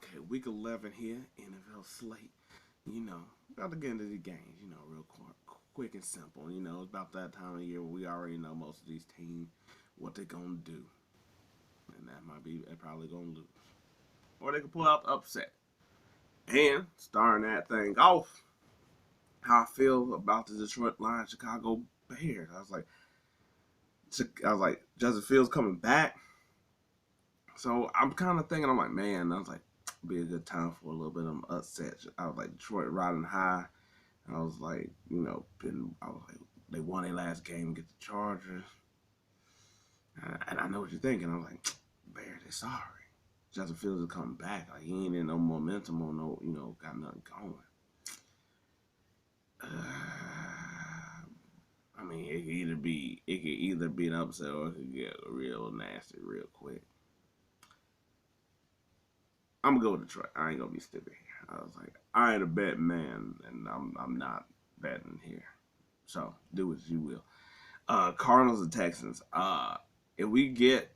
Okay, week 11 here, NFL slate. About to get into the games, real quick and simple. It's about that time of year where we already know most of these teams, what they're going to do. And they're probably going to lose. Or they can pull out the upset. And starting that thing off, how I feel about the Detroit Lions, Chicago Bears. Justin Fields coming back. So I'm kind of thinking, I'm like, man, I was like, be a good time for a little bit of an upset. I was like, Detroit riding high. I was like, they won their last game against the Chargers. And I know what you're thinking. I was like, Bears, they sorry. Justin Fields is coming back. Like, he ain't in no momentum or got nothing going. I mean, it could either be an upset or it could get real nasty real quick. I'm gonna go with Detroit. I ain't gonna be stupid here. I was like, I ain't a betting man, and I'm not betting here. So do as you will. Cardinals and Texans. If we get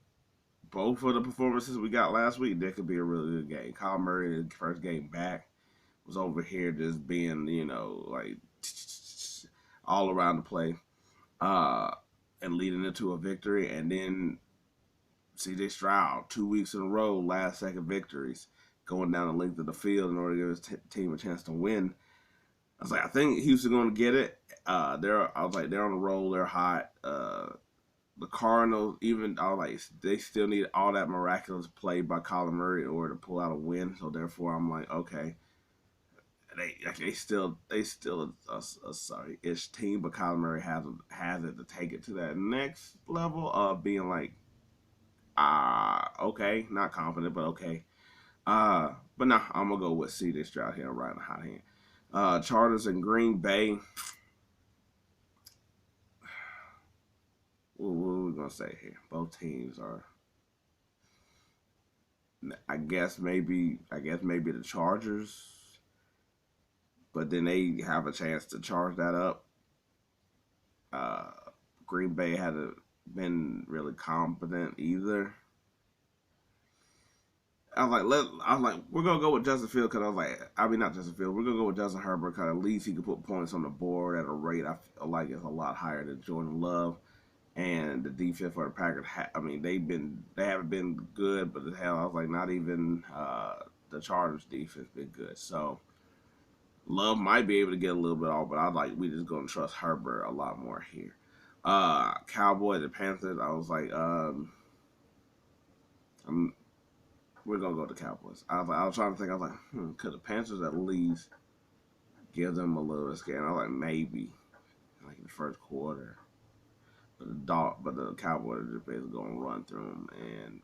both of the performances we got last week, that could be a really good game. Kyle Murray, his first game back, was over here just being, like all around the play, and leading into a victory. And then CJ Stroud, 2 weeks in a row, last second victories, going down the length of the field in order to give his team a chance to win. I was like, I think Houston going to get it. They're on the roll. They're hot. The Cardinals, they still need all that miraculous play by Kyler Murray in order to pull out a win. So therefore, I'm like, okay, they still a sorry-ish team, but Kyler Murray has it to take it to that next level of being like, okay, not confident, but okay. But no, I'm gonna go with CJ Stroud here right in the hot hand. Chargers and Green Bay. What are we gonna say here? Both teams are. I guess maybe the Chargers, but then they have a chance to charge that up. Uh, Green Bay hasn't been really competent either. We're gonna go with Justin Fields because not Justin Fields. We're gonna go with Justin Herbert because at least he can put points on the board at a rate I feel like is a lot higher than Jordan Love. And the defense for the Packers, they haven't been good, but hell, I was like, not even the Chargers defense been good. So Love might be able to get a little bit off, but we just gonna trust Herbert a lot more here. Cowboys and Panthers, I was like, we're gonna go to Cowboys. I was trying to think. I was like, could the Panthers at least give them a little scare? I was like, maybe, like in the first quarter. But the Cowboys are just basically gonna run through them and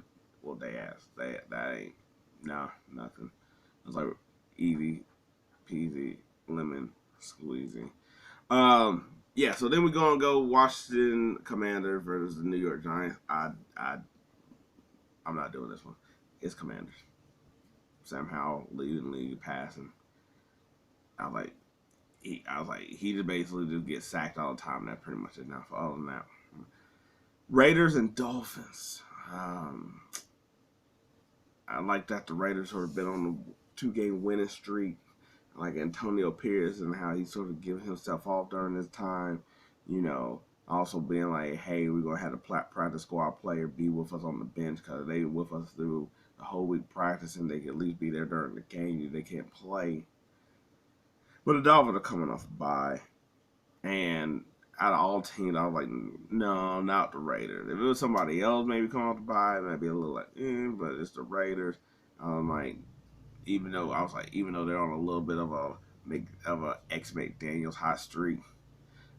they ask that ain't nothing. It's like easy peasy lemon squeezy. Yeah. So then we're gonna go Washington Commanders versus the New York Giants. I'm not doing this one. It's Commanders. Sam Howell leading league passing. I was like he just basically just gets sacked all the time. That's pretty much enough. Other than that. Raiders and Dolphins. I like that the Raiders sort of been on a 2-game winning streak. I like Antonio Pierce and how he sort of giving himself off during this time. Also being like, hey, we're going to have a practice squad player be with us on the bench because they with us through the whole week practicing. They can at least be there during the game. They can't play. But the Dolphins are coming off a bye. And out of all teams, I was like, no, not the Raiders. If it was somebody else maybe coming off the bye, it might be a little like, but it's the Raiders. Even though they're on a little bit of a ex McDaniels hot streak,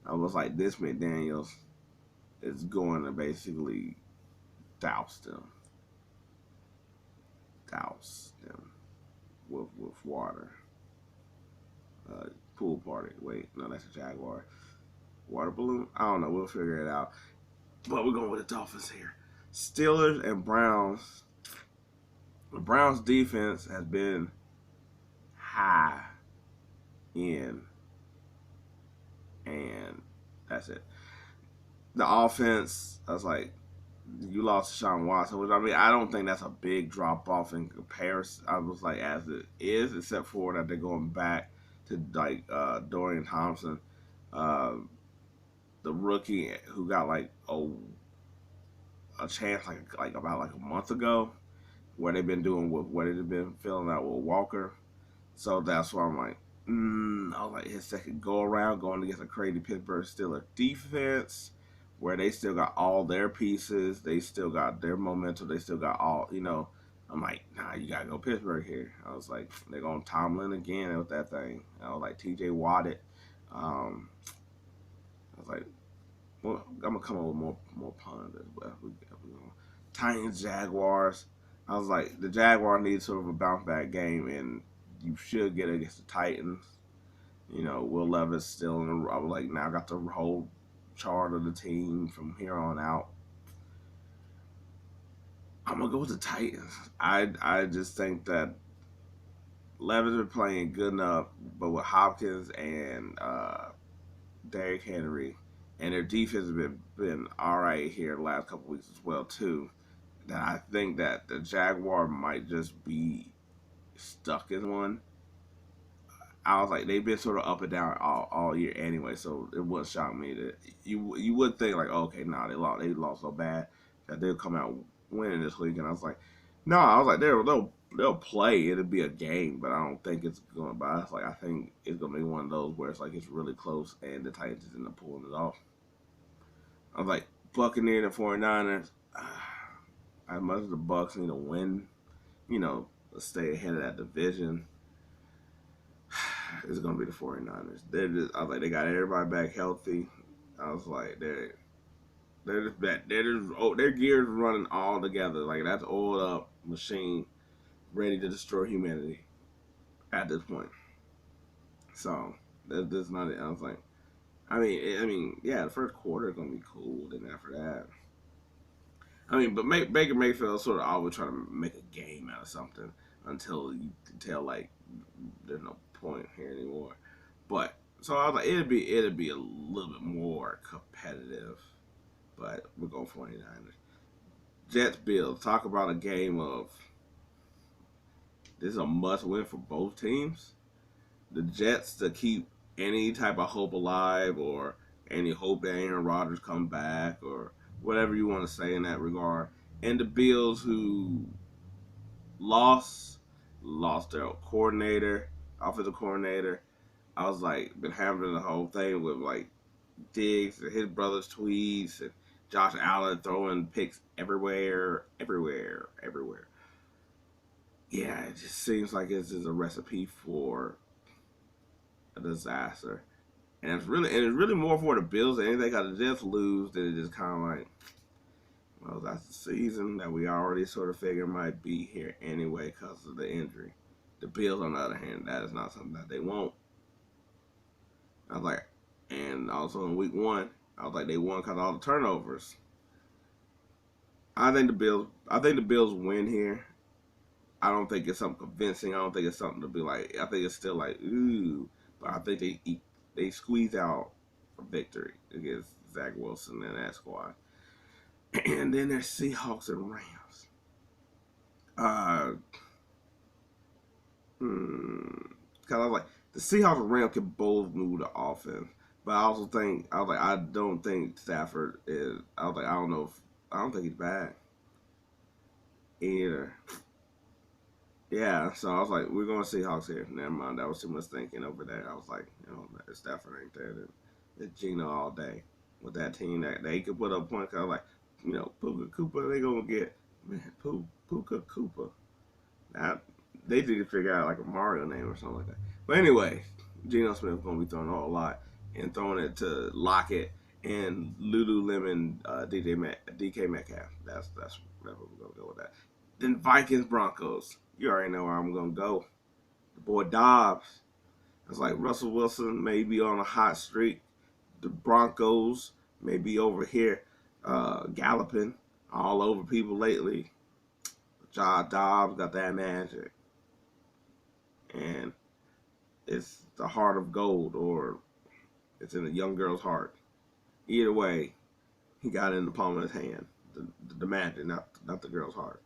I was like, this McDaniels is going to basically douse them with water. Pool party. Wait, no, that's a Jaguar. Water balloon? I don't know. We'll figure it out. But we're going with the Dolphins here. Steelers and Browns. The Browns defense has been high in, and that's it. The offense, I was like, You lost Sean Watson, which I mean, I don't think that's a big drop off in comparison. I was like, as it is, except for that they're going back to like Dorian Thompson, uh, the rookie who got like a chance like about like a month ago, where they've been doing with what they've been filling out with Walker. So that's why I'm like, I was like his second go around going against a crazy Pittsburgh Steelers defense, where they still got all their pieces, they still got their momentum, they still got all I'm like, nah, you gotta go Pittsburgh here. I was like, they're going Tomlin again with that thing. I was like, TJ Watt it. I was like, well, I'm gonna come up with more puns as well. Titans Jaguars. I was like, the Jaguars need sort of a bounce back game, and you should get it against the Titans. Will Levis still in the. I was like, now I got the whole chart of the team from here on out. I'm gonna go with the Titans. I just think that Levis been playing good enough, but with Hopkins and Derrick Henry, and their defense has been all right here the last couple weeks as well too. That I think that the Jaguar might just be stuck in one. I was like, they've been sort of up and down all year anyway, so it wouldn't shock me that you would think like, oh, okay, nah, they lost so bad that they'll come out winning this week, and I was like, no, I was like, they'll play, it'll be a game, but I don't think it's going. But I was like, I think it's gonna be one of those where it's like it's really close, and the Titans is end up pulling it off. I was like, Buccaneers and 49ers. As much as the Bucks need to win, to stay ahead of that division, it's gonna be the 49ers. I was like, they got everybody back healthy. I was like, they're just back. Their gears running all together. Like that's oiled up machine, ready to destroy humanity at this point. So that's not it. I was like, yeah, the first quarter is gonna be cool. Then after that, but Baker Mayfield sort of always trying to make a game out of something until you can tell like there's no point here anymore. But so I was like, it'd be a little bit more competitive, but we're going 49ers. Jets Bills. Talk about a game of this is a must win for both teams. The Jets to keep any type of hope alive or any hope that Aaron Rodgers come back or whatever you want to say in that regard. And the Bills who lost their coordinator, offensive coordinator. I was like, been having the whole thing with like Diggs and his brother's tweets and Josh Allen throwing picks everywhere. Yeah, it just seems like this is a recipe for a disaster. And it's really more for the Bills than anything because the Jets lose than it just kind of like, well, that's the season that we already sort of figure might be here anyway because of the injury. The Bills, on the other hand, that is not something that they want. I was like, and also in week one, I was like, they won because of all the turnovers. I think the Bills win here. I don't think it's something convincing. I don't think it's something to be like. I think it's still like ooh, but I think they squeeze out a victory against Zach Wilson and that squad. And then there's Seahawks and Rams. Uh, Cause I was like, the Seahawks and Rams can both move the offense, but I don't think Stafford is. I was like, I don't think he's bad either. Yeah, so I was like, we're going to Seahawks here. Never mind, that was too much thinking over there. I was like, if Stafford ain't there, then it's Gino all day with that team that they could put up points. I was like, Puka Cooper, they gonna get Puka Cooper. Now, they need to figure out like a Mario name or something like that. But anyway, Geno Smith gonna be throwing a whole lot and throwing it to Lockett and Lululemon DK Metcalf. That's what we're gonna go with that. Then Vikings Broncos. You already know where I'm gonna go. The boy Dobbs. It's like Russell Wilson may be on a hot streak. The Broncos may be over here galloping all over people lately. Josh Dobbs got that magic. And it's the heart of gold or it's in a young girl's heart. Either way, he got it in the palm of his hand. the Magic, not the girl's heart.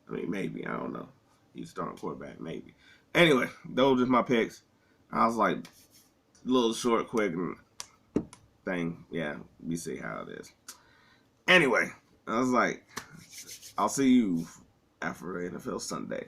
I mean, maybe, I don't know. He's starting quarterback, maybe. Anyway, those are just my picks. I was like, a little short, quick thing. Yeah, we see how it is. Anyway, I was like, I'll see you after NFL Sunday.